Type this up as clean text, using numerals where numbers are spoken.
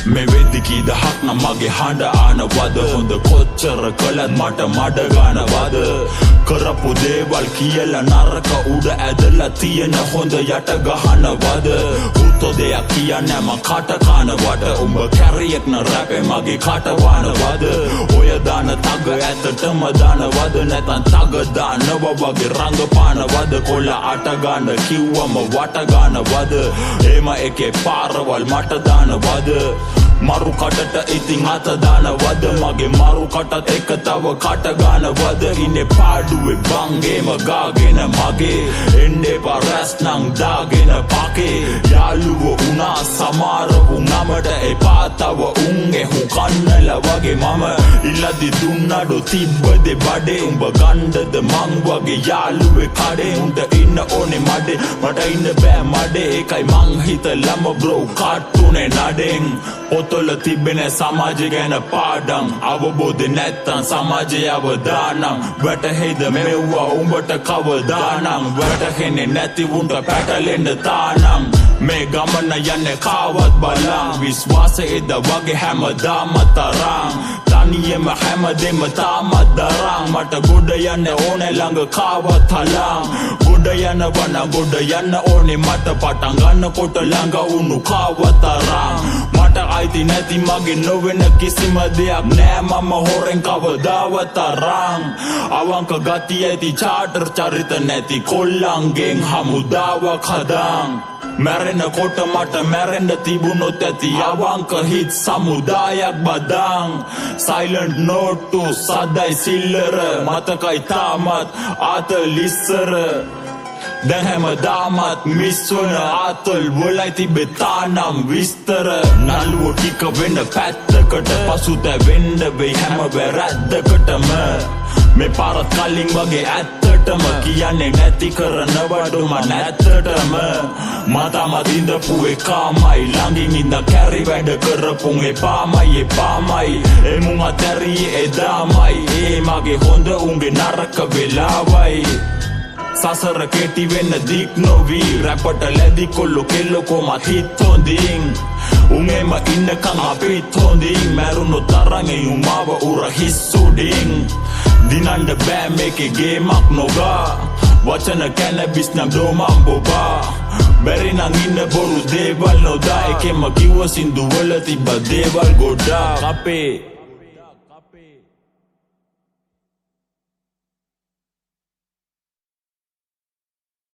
මේ වෙද්දිකීද හක්න මගේ හඬ ආනවද හොඳ කොච්චර කළත් මට මඩ ගානවද කරපු දේවල් කියලා නරක උඩ ඇදලා තියෙන හොඳ යට ගහනවද උතෝ දෙයක් කියන්නේ මං කට කනවට උඹ කැරියෙක් න රැපේ මගේ කට වනවද ඔය දාන තග ඇත්තටම දානවද නැතන් තග දානව වගේ රංගපානවද කොල්ල අට ගන්න කිව්වම වට ගන්නවද එම එකේ පාරවල් මට දානවද මරු කටට ඉතින් අත දානවද මගේ මරු කටත් එක තව කට ගන්නවද ඉන්නේ පාඩුවේ බංගේම ගාගෙන මගේ එන්නේ පරස් නං දාගෙන පකේ යාළුවෝ උනා සමහර උනමට එපා තව උන්ගේ හු කන්නල වගේ මම ඉල්ලදි දුන්නඩෝ තිබ්බද බඩේ උඹ ගණ්ඩද මං වගේ යාළුවේ කඩේ උන්ට ඉන්න ඕනේ මඩේ මට ඉන්න බෑ මඩේ ඒකයි මං හිතලම බ්‍රෝ කාටුනේ නඩෙන් ඔතොල තිබෙන සමාජය ගැන පාඩම් අවබෝධය නැත්තම් සමාජය අවදානම් වැටහෙයිද මෙව්වා උඹට කවදානම් වැටහෙන්නේ නැති උන්ට පැටලෙන්න තානම් මේ ගමන යන්නේ කාවත් බලන් විශ්වාසයේද වගේ හැමදාම තරම් තනියම හැමදෙම තාමත් දරන් මට ගොඩ යන්න ඕනේ ළඟ කාවත් හලං ගොඩ යනවන ගොඩ යන්න ඕනේ මට පටන් ගන්නකොට ළඟ වුණු කාවත් තරම් මට අයිති නැති මගේ නොවෙන කිසිම දෙයක් නෑ මම හොරෙන් කවදාවත් තරම් අවංක ගතිය ඇති චාටර් චරිත නැති කොල්ලන්ගෙන් හමුදාවක් හදන් මැරෙනකොට මට මැරෙන්න තිබුණොත් ඇති අවංක හිත් සමුදායක් බදන් සයිලන්ට් නෝට්ටු සද්දයි සිල්ලර මතකයි තාමත් ආතලිස්සර දැන් හැමදාමත් මිස්වන ආතල් වලයි තිබේ තානම් විස්තර නළුවෝ ටික වෙන්න පැත්තකට පසුතැවෙන්න වෙයි හැම වැරැද්දකටම මේ පාරත් කලින් වගේ ඇත්තටම කියන්නේ නැති කරනවඩුම නැත්තටම මතමත් ඉඳපු එකාමයි ළඟින් ඉඳ කැරි වැඩ කරපුන් එපාමයි එමුන් අතැරියේ එදාමයි ඒ මගේ හොඳ උන්ගේ නරක වෙලාවයි සසර කෙටි වෙන්න දික් නොවී රැපට ලැදි කොල්ලො කෙල්ලො කොමත් හිත් හොඳින් උන්ගෙම ඉන්නකං අපිත් හොඳින් මැරුණු තරගෙන් උමාව උර හිස්සුඩින් දිනන්ඩ බෑ මේකේ ගේමක් නොගා වචන කැනබිස් නම් දෝමම් බොබා බැරිනං ඉන්න බොරු දේවල් නොදා එකෙම කිව්ව සින්දුවල තිබ්බ දේවල් ගොඩාක් අපේ